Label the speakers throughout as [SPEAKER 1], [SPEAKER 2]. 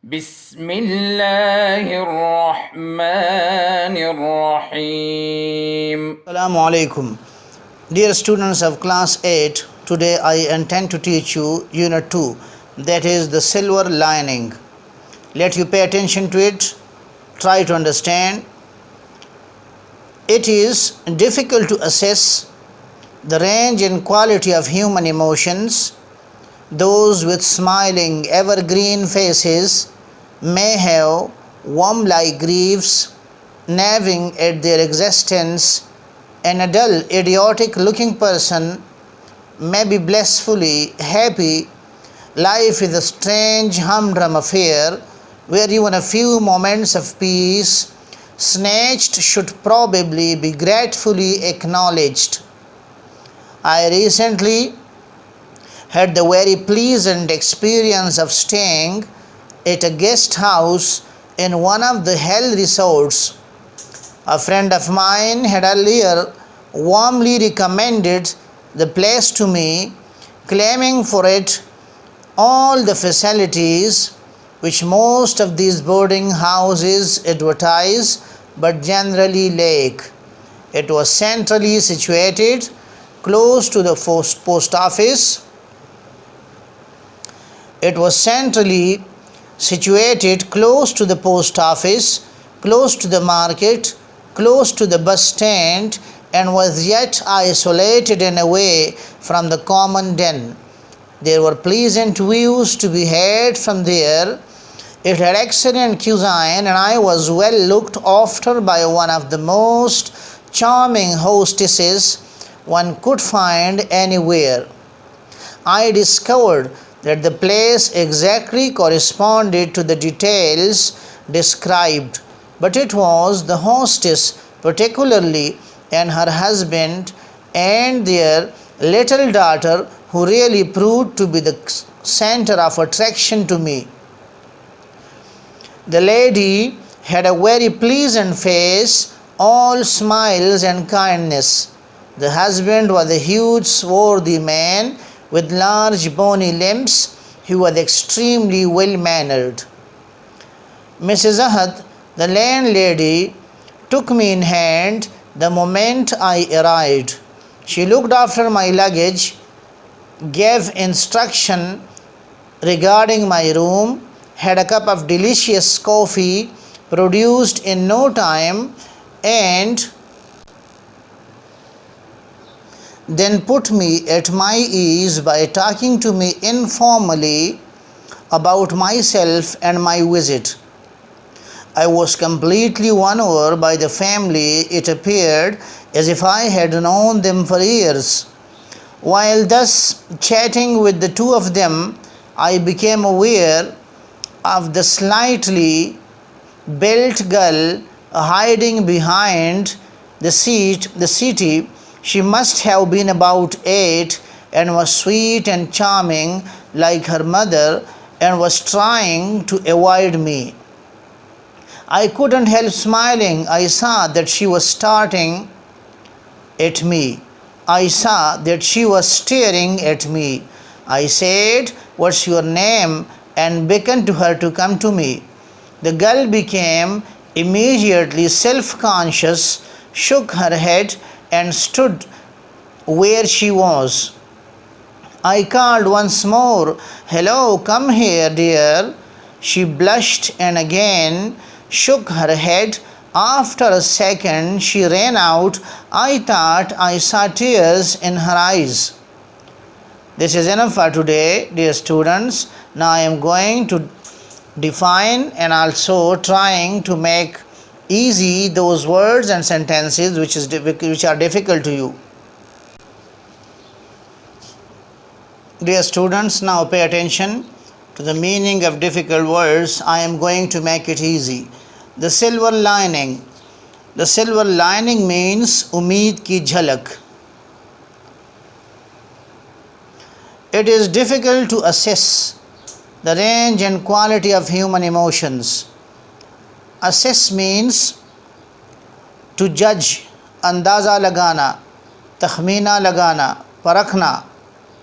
[SPEAKER 1] بسم الله الرحمن الرحيم.
[SPEAKER 2] Assalamu alaikum. Dear students of class 8, today I intend to teach you unit 2, that is the silver lining. Let you pay attention to it, try to understand. It is difficult to assess the range and quality of human emotions. Those with smiling evergreen faces may have worm-like griefs gnawing at their existence, and a dull, idiotic-looking person may be blissfully happy. Life is a strange humdrum affair where even a few moments of peace snatched should probably be gratefully acknowledged. I recently had the very pleasant experience of staying at a guest house in one of the hell resorts. A friend of mine had earlier warmly recommended the place to me, claiming for it all the facilities which most of these boarding houses advertise but generally lack. It was centrally situated, close to the post office. It was centrally situated close to the post office, close to the market, close to the bus stand, and was yet isolated and away from the common den. There were pleasant views to be had from there. It had excellent cuisine, and I was well looked after by one of the most charming hostesses one could find anywhere. I discovered that the place exactly corresponded to the details described, but it was the hostess particularly, and her husband and their little daughter, who really proved to be the center of attraction to me. The lady had a very pleasant face, all smiles and kindness. The husband was a huge swarthy man with large bony limbs. He was extremely well-mannered. Mrs. Ahad, the landlady, took me in hand the moment I arrived. She looked after my luggage, gave instruction regarding my room, had a cup of delicious coffee produced in no time, and then put me at my ease by talking to me informally about myself and my visit. I was completely won over by the family. It appeared as if I had known them for years. While thus chatting with the two of them, I became aware of the slightly built girl hiding behind the settee. She must have been about 8 and was sweet and charming like her mother, and was trying to avoid me. I couldn't help smiling. I saw that she was staring at me. I said, "What's your name?" and beckoned to her to come to me. The girl became immediately self-conscious, shook her head, and stood where she was. I called once more, "Hello, come here, dear." She blushed and again shook her head. After a second, she ran out. I thought I saw tears in her eyes. This is enough for today, dear students. Now I am going to define and also trying to make easy those words and sentences which are difficult to you. Dear students, now pay attention to the meaning of difficult words. I am going to make it easy. The silver lining. The silver lining means umeed ki jhalak. It is difficult to assess the range and quality of human emotions. Assess means to judge, अंदाज़ा लगाना, तखमीना लगाना, परखना.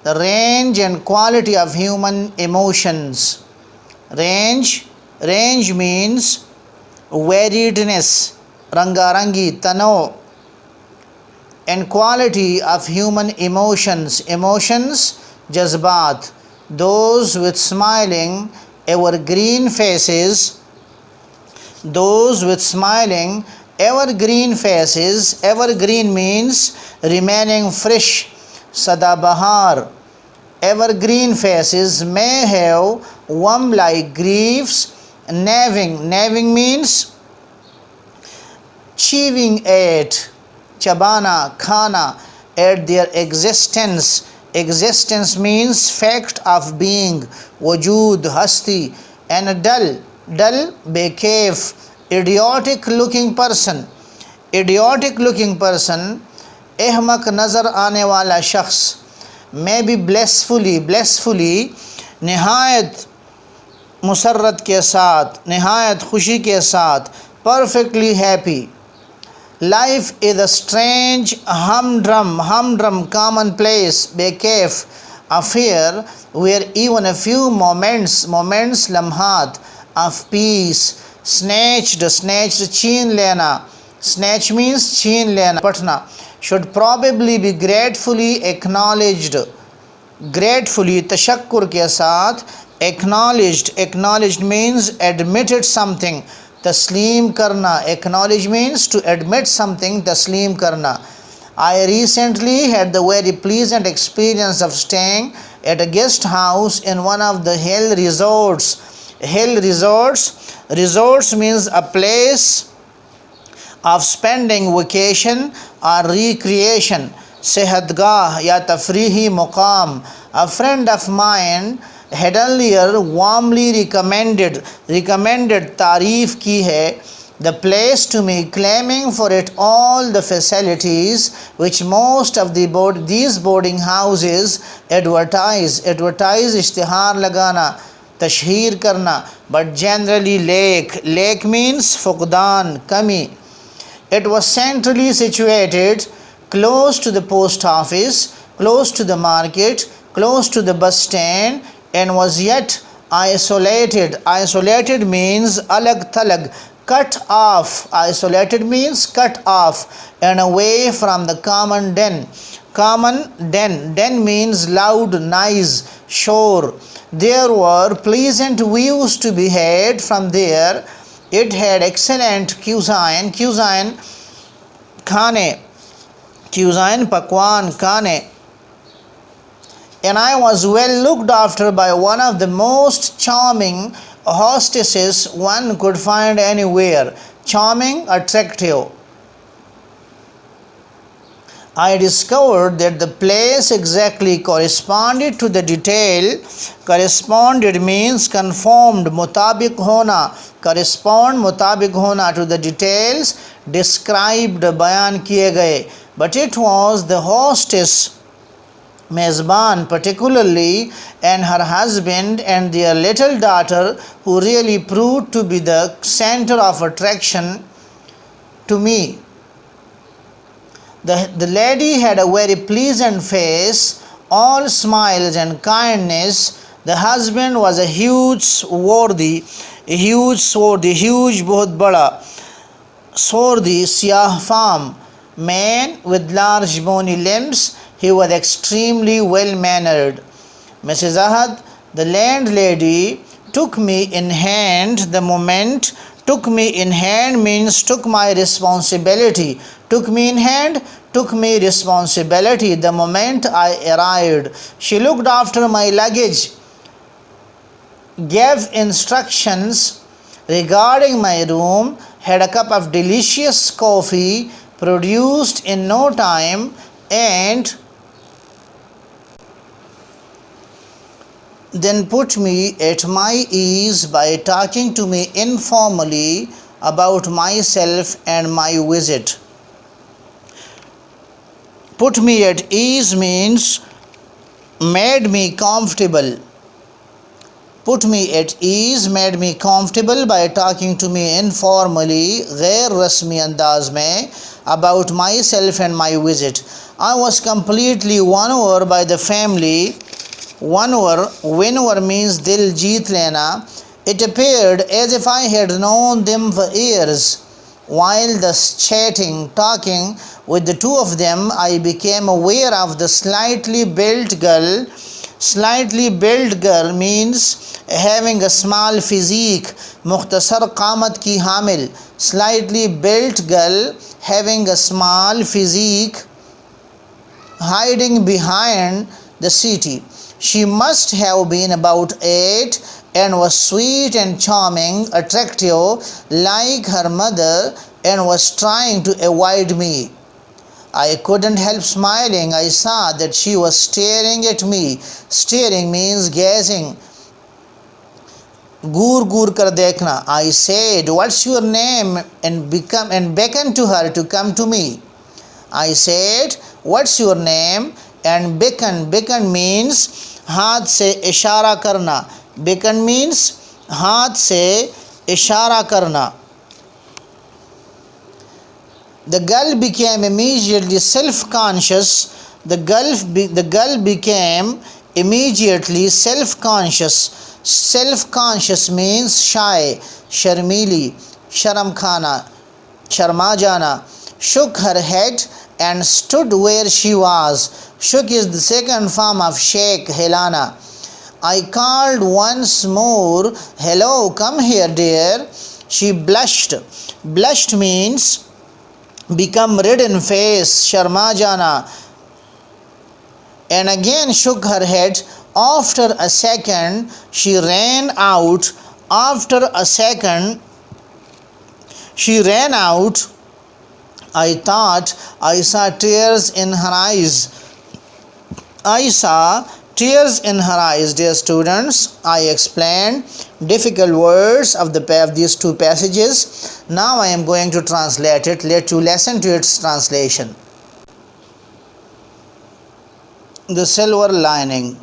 [SPEAKER 2] The range and quality of human emotions. Range Range means variedness, rangarangi, tano, and quality of human emotions. Emotions, jazbat, those with smiling, evergreen faces, those with smiling, evergreen faces. Evergreen means remaining fresh, sadabahar. Evergreen faces may have worm-like griefs. Gnawing means chewing at, chabana, khana, at their existence. Existence means fact of being, wujud, hasti. And a dull, bekef, idiotic looking person. Idiotic looking person, ahmak nazar aane wala shakhs. May be blissfully, nihayat Musarrat के साथ, नहायत खुशी के साथ, perfectly happy. Life is a strange, humdrum, commonplace, bekef affair where even a few moments, lamhat of peace, snatched, छीन लेना, snatch means छीन लेना, Patna, should probably be gratefully acknowledged. Gratefully, तशक्कुर के साथ, acknowledged means admitted something, taslim karna. Acknowledge means to admit something, taslim karna. I recently had the very pleasant experience of staying at a guest house in one of the hill resorts. Resorts means a place of spending vacation or recreation. Sehatgah ya tafrihi muqam. A friend of mine had earlier warmly recommended तारीफ की है the place to me, claiming for it all the facilities which most of these boarding houses advertise. इश्तिहार लगाना, तशहीर करना, but generally lack means फुकदान, कमी. It was centrally situated, close to the post office, close to the market, close to the bus stand, and was yet isolated. Isolated means alag thalag, cut off. Isolated means cut off and away from the common den. Den means loud noise, shore. There were pleasant views to be had from there. It had excellent cuisine, pakwan, khane. And I was well looked after by one of the most charming hostesses one could find anywhere. Charming, attractive. I discovered that the place exactly corresponded to the detail. Corresponded means conformed, mutabik hona. Correspond, mutabik hona, to the details described, bayan kiye gaye. But it was the hostess, Mezban particularly, and her husband and their little daughter who really proved to be the center of attraction to me. The lady had a very pleasant face, all smiles and kindness. The husband was a huge swarthy, बहुत बड़ा, swarthy, siyah farm man with large bony limbs. He was extremely well mannered. Mrs. Ahad, the landlady, took me in hand the moment. Took me in hand means took my responsibility. Took me in hand, took me responsibility the moment I arrived. She looked after my luggage, gave instructions regarding my room, had a cup of delicious coffee produced in no time, and then put me at my ease by talking to me informally about myself and my visit. Put me at ease means made me comfortable. Put me at ease, made me comfortable by talking to me informally, गैर रस्मी अंदाज में, about myself and my visit. I was completely won over by the family. Win over means dil jeet lena. It appeared as if I had known them for years. While thus chatting, talking with the two of them, I became aware of the slightly built girl. Slightly built girl means having a small physique, मुख्तसर क़ामत की हामिल. Slightly built girl having a small physique, hiding behind the city. She must have been about 8 and was sweet and charming, attractive like her mother, and was trying to avoid me. I couldn't help smiling. I saw that she was staring at me. Staring means gazing. घूर घूर कर देखना. I said, "What's your name?" and beckoned to her to come to me. I said, "What's your name?" and beckoned. Beckon means हाथ से इशारा करना. Beckon means हाथ से इशारा करना. The girl became immediately self-conscious. The girl became immediately self-conscious. Self-conscious means shy, शर्मीली, शर्म खाना, शर्मा जाना. Shook her head and stood where she was. Shook is the second form of shake, हिलाना. I called once more, "Hello, come here, dear." She blushed. Blushed means become red in face, Sharma जाना, and again shook her head. After a second, she ran out. After a second, she ran out. I thought I saw tears in her eyes. I saw tears in her eyes. Dear students, I explained difficult words of these two passages. Now I am going to translate it. Let you listen to its translation. The silver lining.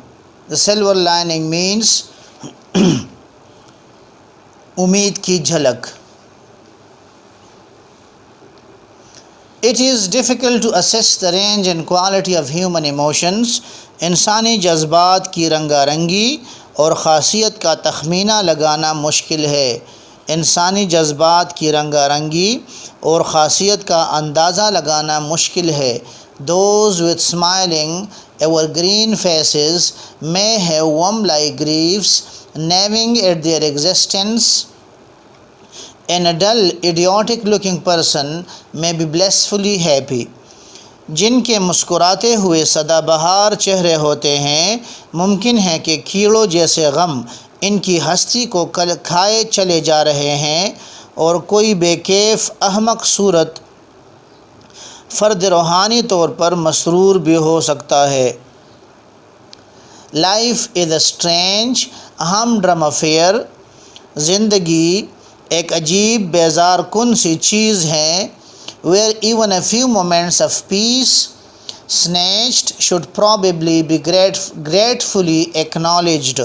[SPEAKER 2] The silver lining means उम्मीद की झलक. It is difficult to assess the range and quality of human emotions. इंसानी जज्बात की रंगारंगी और ख़ासियत का तखमीना लगाना मुश्किल है. इंसानी जज्बात की रंगारंगी और ख़ासियत का अंदाज़ा लगाना मुश्किल है. Those with smiling evergreen faces may have worm-like griefs gnawing at their existence, and a dull, idiotic-looking person may be blissfully happy. जिनके मुस्कुराते हुए सदाबहार चेहरे होते हैं, मुमकिन है कि कीड़ों जैसे गम इनकी हस्ती को खाए चले जा रहे हैं, और कोई बेकैफ अहमक सूरत फ़र्द रूहानी तौर पर मसरूर भी हो सकता है. Life is a strange humdrum affair. ज़िंदगी एक अजीब बेजार कुन सी चीज़ है. Where even a few moments of peace snatched should probably be gratefully acknowledged.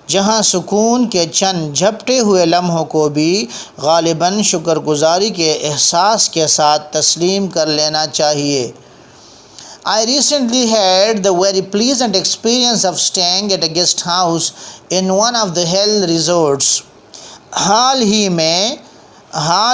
[SPEAKER 2] जहाँ सुकून के चंद झपटे हुए लम्हों को भी गालिबन शुक्रगुजारी के एहसास के साथ तस्लीम कर लेना चाहिए. I recently had the very pleasant experience of staying at a guest house in one of the health resorts. हाल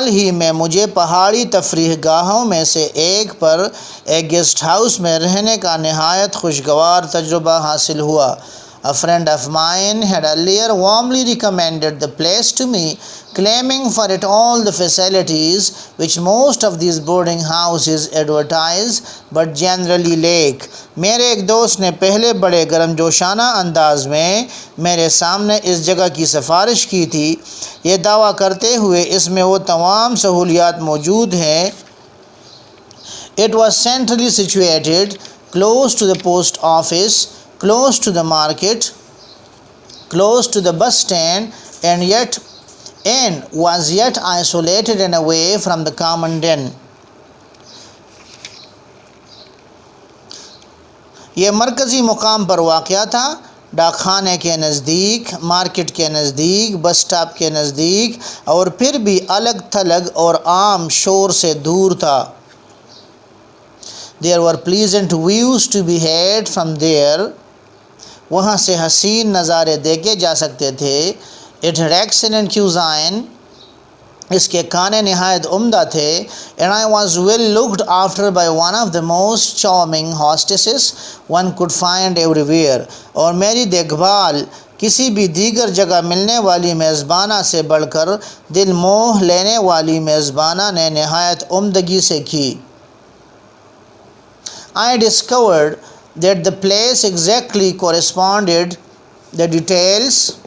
[SPEAKER 2] ही में मुझे पहाड़ी तफरीह गाहों में से एक पर एक गेस्ट हाउस में रहने का नहायत खुशगवार तजुर्बा हासिल हुआ. A friend of mine had earlier warmly recommended the place to me, claiming for it all the facilities which most of these boarding houses advertise but generally lack. मेरे एक दोस्त ने पहले बड़े गर्मजोशाना अंदाज में मेरे सामने इस जगह की सिफारिश की थी, ये दावा करते हुए इसमें वो तमाम सहूलियात मौजूद हैं. It was centrally situated, close to the post office, close to the market, close to the bus stand, and was yet isolated and away from the common den. ये मरकज़ी मुकाम पर वाक़या था, डाकखाने के नज़दीक, मार्केट के नज़दीक, बस स्टॉप के नज़दीक, और फिर भी अलग थलग और आम शोर से दूर था. There were pleasant views to be had from there. वहाँ से हसीन नज़ारे देखे जा सकते थे. It had excellent cuisine. इसके खाने नहायत उम्दा थे. And I was well looked after by one of the most charming hostesses one could find everywhere. और मेरी देखभाल किसी भी दीगर जगह मिलने वाली मेज़बाना से बढ़कर दिल मोह लेने वाली मेज़बाना ने नहायत उम्दगी से की. I discovered that the place exactly corresponded the details.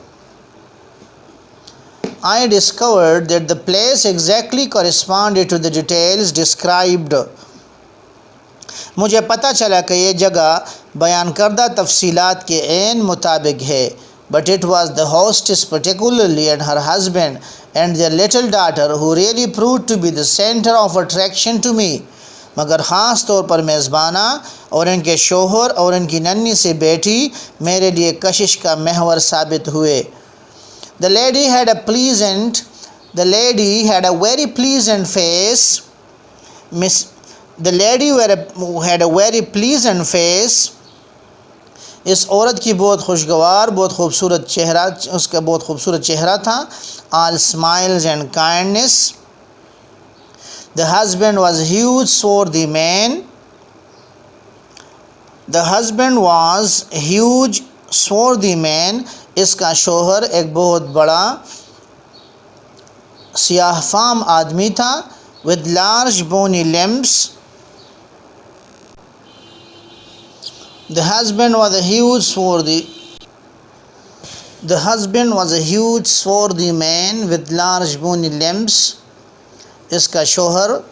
[SPEAKER 2] I discovered that the place exactly corresponded to the details described. मुझे पता चला कि ये जगह बयान करदा तफसीलात के ऐन मुताबिक है. But it was the hostess particularly and her husband and their little daughter who really proved to be the center of attraction to me. मगर ख़ास तौर पर मेज़बाना और इनके शोहर और इनकी नन्ही सी बेटी मेरे लिए कशिश का महवर साबित हुए. The lady had a very pleasant face. Had a very pleasant face. इस औरत की बहुत खुशगवार, बहुत खूबसूरत चेहरा, उसका बहुत खूबसूरत चेहरा था. All smiles and kindness. The husband was a huge swarthy man. The husband was a huge swarthy man. इसका शोहर एक बहुत बड़ा सियाह फाम आदमी था. With large bony limbs. The husband was a huge swarthy man with large bony limbs. इसका शोहर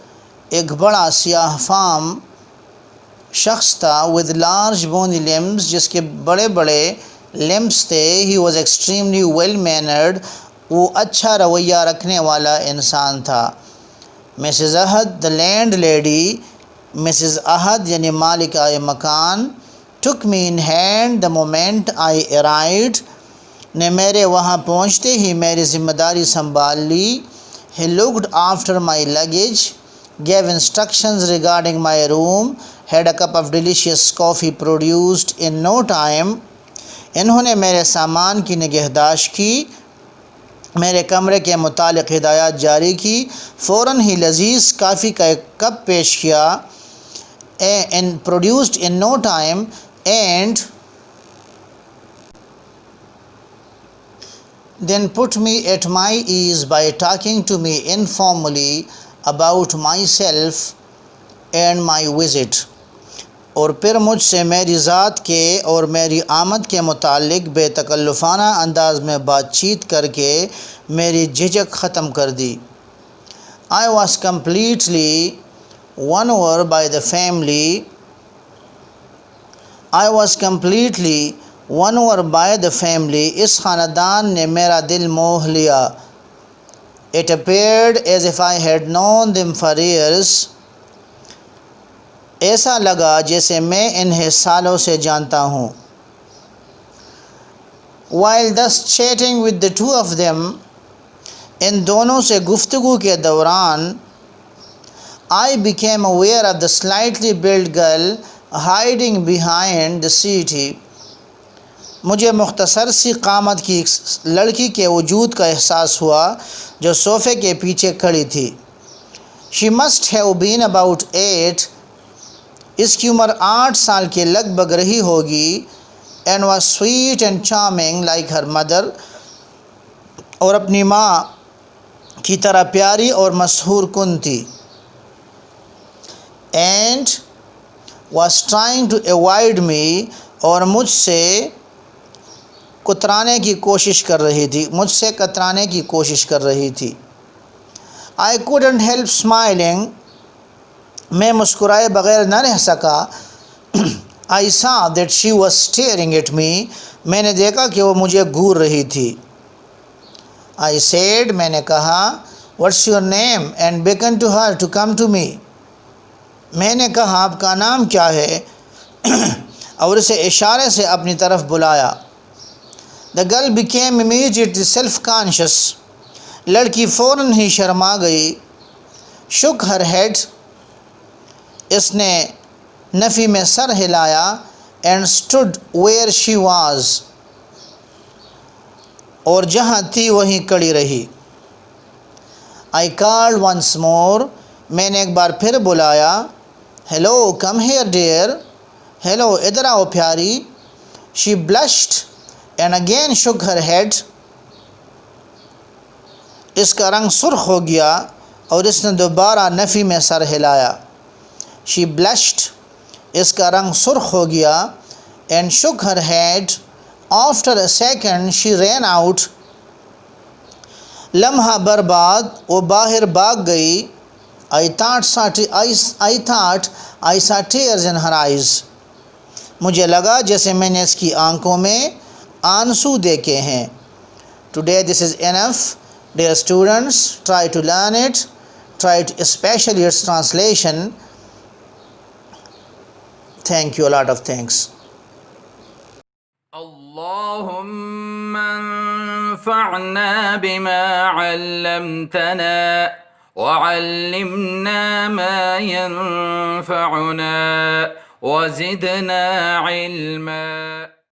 [SPEAKER 2] एक बड़ा सियाह फाम शख्स था. With large bony limbs, जिसके बड़े बड़े लिम्स थे. He was extremely well mannered. वो अच्छा रवैया रखने वाला इंसान था. Mrs. Ahad, the landlady, Mrs. Ahad यानी मालिका मकान, took me in hand the moment I arrived. ने मेरे वहाँ पहुँचते ही मेरी ज़िम्मेदारी संभाल ली. He looked after my luggage, gave instructions regarding my room, had a cup of delicious coffee produced in no time. इन्होंने मेरे सामान की निगहदाश्त की, मेरे कमरे के मुतालिक हिदायत जारी की, फ़ौरन ही लजीज़ काफ़ी का एक कप पेश किया. and produced in no time, and then put me at my ease by talking to me informally about myself and my visit. और फिर मुझसे मेरी ज़ात के और मेरी आमद के मुतालिक बेतकल्लुफ़ाना अंदाज में बातचीत करके मेरी झिझक ख़त्म कर दी. I was completely won over by the family. I was completely won over by the family. इस ख़ानदान ने मेरा दिल मोह लिया. It appeared as if I had known them for years. ऐसा लगा जैसे मैं इन्हें सालों से जानता हूँ. While thus chatting with the two of them, इन दोनों से गुफ्तगू के दौरान, I became aware of the slightly built girl hiding behind the settee. मुझे मुख्तसर सी क़ामत की लड़की के वजूद का एहसास हुआ जो सोफ़े के पीछे खड़ी थी. She must have been about 8. इसकी उम्र 8 साल के लगभग रही होगी. And was sweet and charming like her mother. और अपनी माँ की तरह प्यारी और मशहूर कुन थी. And was trying to avoid me. और मुझसे कतराने की कोशिश कर रही थी. I couldn't help smiling. मैं मुस्कुराए बग़ैर न रह सका. I saw that she was staring at me. मैंने देखा कि वो मुझे घूर रही थी. I said, मैंने कहा, what's your name, and beckoned to her to come to me. मैंने कहा आपका नाम क्या है और उसे इशारे से अपनी तरफ बुलाया. The girl became immediately self-conscious. लड़की फ़ौरन ही शर्मा गई. Shook her head. इसने नफ़ी में सर हिलाया. And stood where she was. और जहाँ थी वहीं खड़ी रही। I called once more, मैंने एक बार फिर बुलाया। Hello, come here dear, hello इधर आओ प्यारी। She blushed and again shook her head, इसका रंग सुर्ख हो गया और इसने दोबारा नफ़ी में सर हिलाया। She blushed, इसका रंग सुर्ख हो गया, and shook her head. After a second she ran out, लम्हा बर्बाद वो बाहर भाग गई। I thought I saw tears in her eyes, मुझे लगा जैसे मैंने इसकी आंखों में आंसू देखे हैं। Today this is enough. Dear students, try to learn it, try to, especially its translation. Thank you, a lot of thanks.
[SPEAKER 1] اللهم انفعنا بما علمتنا وعلمنا ما ينفعنا وزدنا علما.